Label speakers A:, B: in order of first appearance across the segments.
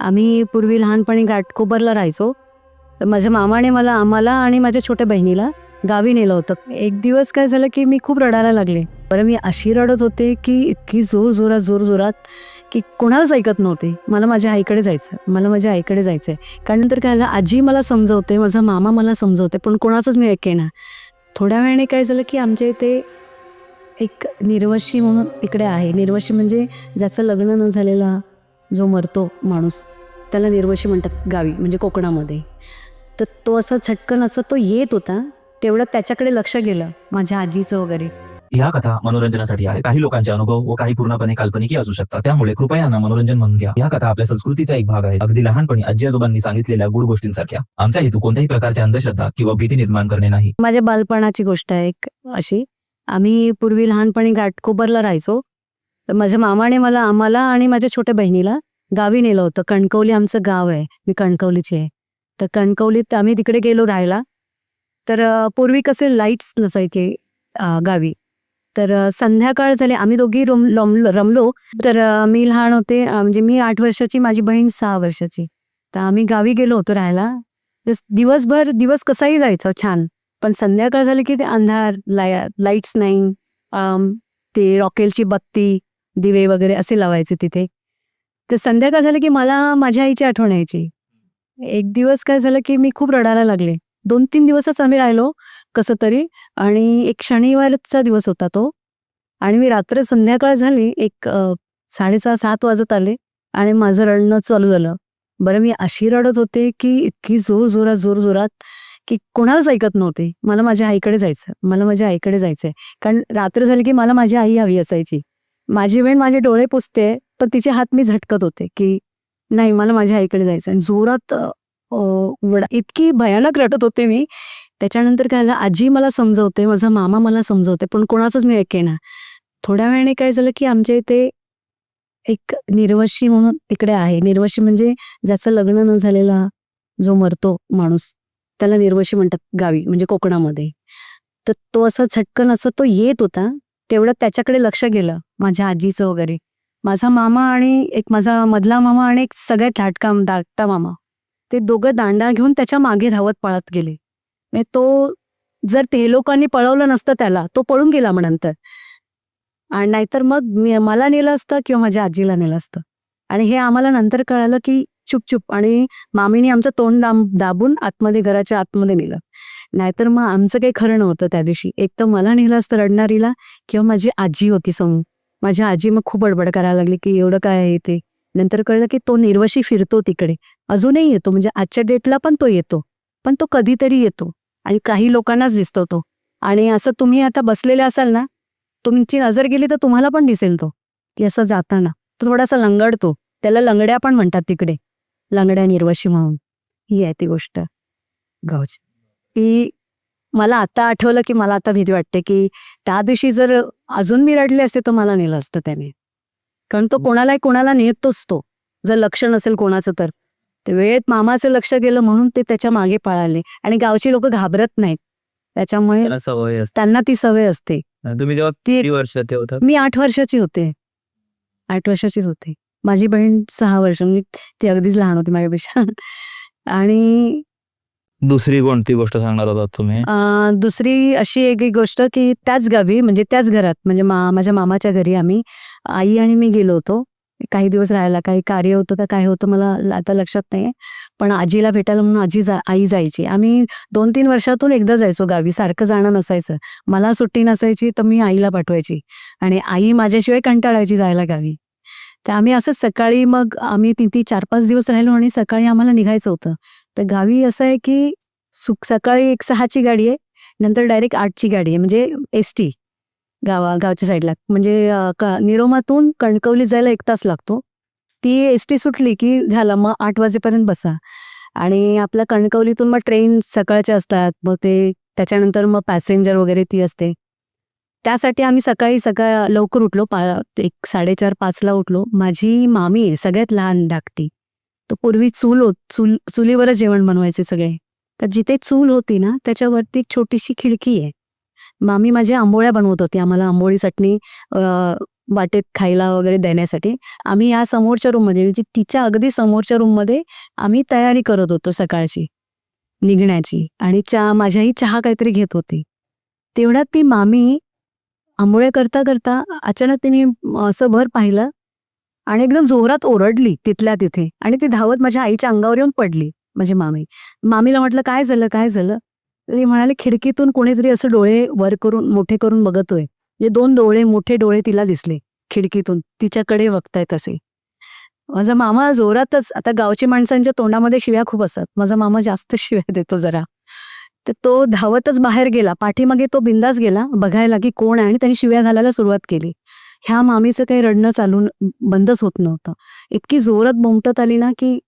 A: आम्ही पूर्वी लहानपणी घाटकोपरला राहायचो. तर माझ्या मामाने आम्हाला आणि माझ्या छोट्या बहिणीला गावी नेलं होतं. एक दिवस काय झालं की मी खूप रडायला लागले. बरं, मी अशी रडत होते की इतकी जोरजोरात की कोणालाच ऐकत नव्हते. मला माझ्या आईकडे जायचंय. कारण नंतर काय झालं, आजी मला समजवते, माझा मामा मला समजवते, पण कोणाचंच मी ऐकेना. थोड्या वेळाने काय झालं की आमच्या इथे एक निर्वशी म्हणून इकडे आहे. निर्वशी म्हणजे ज्याचं लग्न न झालेला जो मरतो माणूस, त्याला निर्वशी म्हणतात गावी, म्हणजे कोकणामध्ये. तर तो असा झटकन असं तो येत होता, तेवढं त्याच्याकडे लक्ष गेलं माझ्या आजीचं वगैरे.
B: ह्या कथा मनोरंजनासाठी आहे. काही लोकांचे अनुभव व काही पूर्णपणे काल्पनिक असू शकतात. त्यामुळे कृपया यांना मनोरंजन म्हणून घ्या. ह्या कथा आपल्या संस्कृतीचा एक भाग आहे. अगदी लहानपणी आजी आजोबांनी सांगितलेल्या गुड गोष्टींसारख्या. आमचा हेतू कोणत्याही प्रकारची अंधश्रद्धा किंवा भीती निर्माण करणे नाही.
A: माझ्या बालपणाची गोष्ट आहे एक अशी. आम्ही पूर्वी लहानपणी घाटकोपरला राहायचो. तर माझ्या मामाने आम्हाला आणि माझ्या छोट्या बहिणीला गावी नेलं होतं. कणकवली आमचं गाव आहे, मी कणकवलीची आहे. तर कणकवलीत आम्ही तिकडे गेलो राहायला. तर पूर्वी कसे लाईट्स नसायचे गावी. तर संध्याकाळ झाली, आम्ही दोघी रमलो. तर मी लहान होते, म्हणजे मी 8 वर्षाची, माझी बहीण 6 वर्षाची. तर आम्ही गावी गेलो होतो राहायला. दिवस कसाही जायचा छान, पण संध्याकाळ झाली की ते अंधार, लाईट्स नाही. ते रॉकेलची बत्ती, दिवे वगैरे असे लावायचे तिथे. तर संध्याकाळ झाली की मला माझ्या आईची आठवण यायची. एक दिवस काय झालं की मी खूप रडायला लागले. 2-3 दिवसच आम्ही राहिलो कसं तरी, आणि एक शनिवारचा दिवस होता तो. आणि मी संध्याकाळ झाली, एक 6:30-7 वाजत आले आणि माझं रडणं चालू झालं. बरं, मी अशी रडत होते की इतकी जोरजोरात की कोणालाच ऐकत नव्हते. मला माझ्या आईकडे जायचंय. कारण रात्र झाली की मला माझी आई हवी असायची. माझी बहीण माझे डोळे पुसते, पण तिचे हात मी झटकत होते की नाही, मला माझ्या आईकडे जायचं. आणि जोरात इतकी भयानक रडत होते मी. त्याच्यानंतर काय झालं, आजी मला समजवते, माझा मामा मला समजवते, पण कोणाचंच मी ऐकेना. थोड्या वेळाने काय झालं की आमच्या इथे एक निर्वशी म्हणून इकडे आहे. निर्वशी म्हणजे ज्याचं लग्न न झालेला जो मरतो माणूस, त्याला निर्वशी म्हणतात गावी, म्हणजे कोकणामध्ये. तर तो असा झटकन असं तो येत होता, तेवढं त्याच्याकडे लक्ष गेलं माझ्या आजीचं वगैरे. माझा मामा आणि एक माझा मधला मामा आणि एक सगळ्यात धाकटा मामा, ते दोघं दांडा घेऊन त्याच्या मागे धावत पळत गेले. म्हणजे तो, जर ते लोकांनी पळवलं नसतं त्याला, तो पळून गेला मग नंतर. आणि नाहीतर मग मला नेलं असतं किंवा माझ्या आजीला नेलं असतं. आणि हे आम्हाला नंतर कळालं की चुपचुप, आणि मामीने आमचं तोंड दाबून घराच्या आतमध्ये नेलं. नाहीतर मग आमचं काही खरं नव्हतं त्या दिवशी. एक तर मला नेलं असतं रडणारीला, किंवा माझी आजी होती समोर. माझी आजी मग खूप बडबड करायला लागली की एवढं काय आहे ते. नंतर कळलं की तो निर्वशी फिरतो तिकडे, अजूनही येतो, म्हणजे आजच्या डेटला पण तो येतो, पण तो कधीतरी येतो आणि काही लोकांनाच दिसतो तो. आणि असं तुम्ही आता बसलेले असाल ना, तुमची नजर गेली तर तुम्हाला पण दिसेल तो, की असं जाताना तो थोडासा लंगडतो. त्याला लंगड्या पण म्हणतात तिकडे, लंगड्या निर्वशी म्हणून. ही आहे ती गोष्ट गावची. की मला आता आठवलं की मला आता भीती वाटते की त्या दिवशी जर अजून मी रडले असते तर मला नेलं असतं त्याने. कारण तो कोणाला नेतोच तो, जर लक्ष नसेल कोणाचं तर. ते वेळेत मामाचं लक्ष गेलं म्हणून ते त्याच्या मागे पळाले. आणि गावची लोक घाबरत नाहीत, त्याच्यामुळे त्यांना ती सवय असते.
B: तुम्ही जेव्हा किती वर्षाचे होता?
A: मी 8 वर्षाची होते. 8 वर्षाचीच होते. माझी बहीण 6 वर्ष, म्हणजे ती अगदीच लहान होती माझ्यापेक्षा. आणि
C: दुसरी कोणती गोष्ट सांगणार होता तुम्ही?
A: दुसरी अशी एक गोष्ट की त्याच गावी, म्हणजे त्याच घरात, म्हणजे माझ्या मामाच्या घरी आम्ही, आई आणि मी गेलो होतो काही दिवस राहायला. काही कार्य होतं का काय होतं मला आता लक्षात नाहीये, पण आजीला भेटायला म्हणून आई जायची. आम्ही 2-3 वर्षातून एकदा जायचो गावी, सारखं जाणं नसायचं. मला सुट्टी नसायची तर मी आईला पाठवायची, आणि आई माझ्याशिवाय कंटाळायची जायला गावी. तर आम्ही असंच सकाळी, मग आम्ही तिथे 4-5 दिवस राहिलो आणि सकाळी आम्हाला निघायचं होतं. तर गावी असं आहे की सकाळी एक 6ची गाडी आहे, नंतर डायरेक्ट 8ची गाडी आहे, म्हणजे एसटी गावच्या साईडला. म्हणजे निरोमातून कणकवली जायला 1 तास लागतो. ती एसटी सुटली की झालं, मग 8 वाजेपर्यंत बसा. आणि आपल्या कणकवलीतून मग ट्रेन सकाळच्या असतात, मग ते त्याच्यानंतर मग पॅसेंजर वगैरे ती असते. त्यासाठी आम्ही सकाळी लवकर उठलो, एक 4:30-5ला उठलो. माझी मामी आहे सगळ्यात लहान धाकटी. तर पूर्वी चुलीवरच जेवण बनवायचे सगळे. तर जिथे चूल होती ना, त्याच्यावरती एक छोटीशी खिडकी आहे. मामी माझ्या आंबोळ्या बनवत होती, आम्हाला आंबोळी चटणी वाटेत खायला वगैरे देण्यासाठी आम्ही या समोरच्या रूममध्ये म्हणजे तिच्या अगदी समोरच्या रूममध्ये आम्ही तयारी करत होतो सकाळची निघण्याची आणि माझ्याही चहा काहीतरी घेत होती. तेवढ्यात ती मामी आंघोळ्या करता करता अचानक तिने असं भर पाहिलं आणि एकदम जोरात ओरडली तिथल्या तिथे आणि ती धावत माझ्या आईच्या अंगावर येऊन पडली. माझी मामीला म्हटलं काय झालं काय झालं. ती म्हणाली खिडकीतून कोणीतरी असं डोळे वर करून मोठे करून बघतोय. म्हणजे 2 मोठे डोळे तिला दिसले खिडकीतून तिच्याकडे बघतायत असे. माझा मामा जोरातच, आता गावची माणसांच्या तोंडामध्ये शिव्या खूप असतात, माझा मामा जास्त शिव्या देतो जरा, तर तो धावतच बाहेर गेला. पाठीमागे तो बिंदास गेला बघायला की कोण आहे आणि त्यांनी शिव्या घालायला सुरुवात केली. ह्या मामीचं काही रडणं चालून बंदच होत नव्हतं. इतकी जोरात बोंबटत आली ना की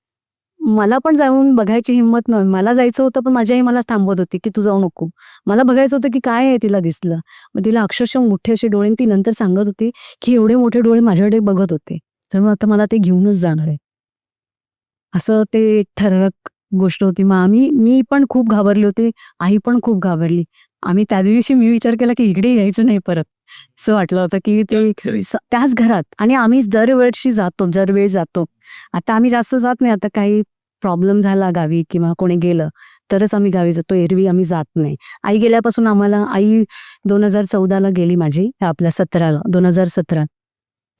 A: मला पण जाऊन बघायची हिंमत नव्हती. मला जायचं होतं पण माझी आई मला थांबवत होती की तू जाऊ नको. मला बघायचं होतं की काय आहे तिला दिसलं. मग तिला अक्षरशः मोठे असे डोळे, ती नंतर सांगत होती की एवढे मोठे डोळे माझ्याकडे बघत होते, तर मग आता मला ते घेऊनच जाणार आहे. असं ते एक थरारक गोष्ट होती. मग मी पण खूप घाबरले होते, आई पण खूप घाबरली. आम्ही त्या दिवशी मी विचार केला की इकडे यायचं नाही परत. असं वाटलं होतं की ते त्याच घरात आणि आम्ही दरवेळी जातो. आता आम्ही जास्त जात नाही. आता काही प्रॉब्लेम झाला गावी किंवा कोणी गेलं तरच आम्ही गावी जातो, एरवी आम्ही जात नाही. आई गेल्यापासून आई 2014ला गेली माझी, आपल्या 2017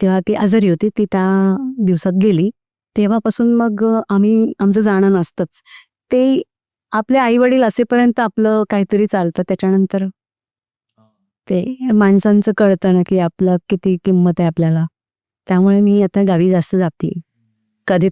A: तेव्हा ती आजारी होती, ती त्या दिवसात गेली. तेव्हापासून मग आमचं जाणं नसतंच. ते आपले आई वडील असेपर्यंत आपलं काहीतरी चालतं, त्याच्यानंतर ते माणसांचं कळतं ना की आपलं किती किंमत आहे आपल्याला. त्यामुळे मी आता गावी जास्त जाते. कधी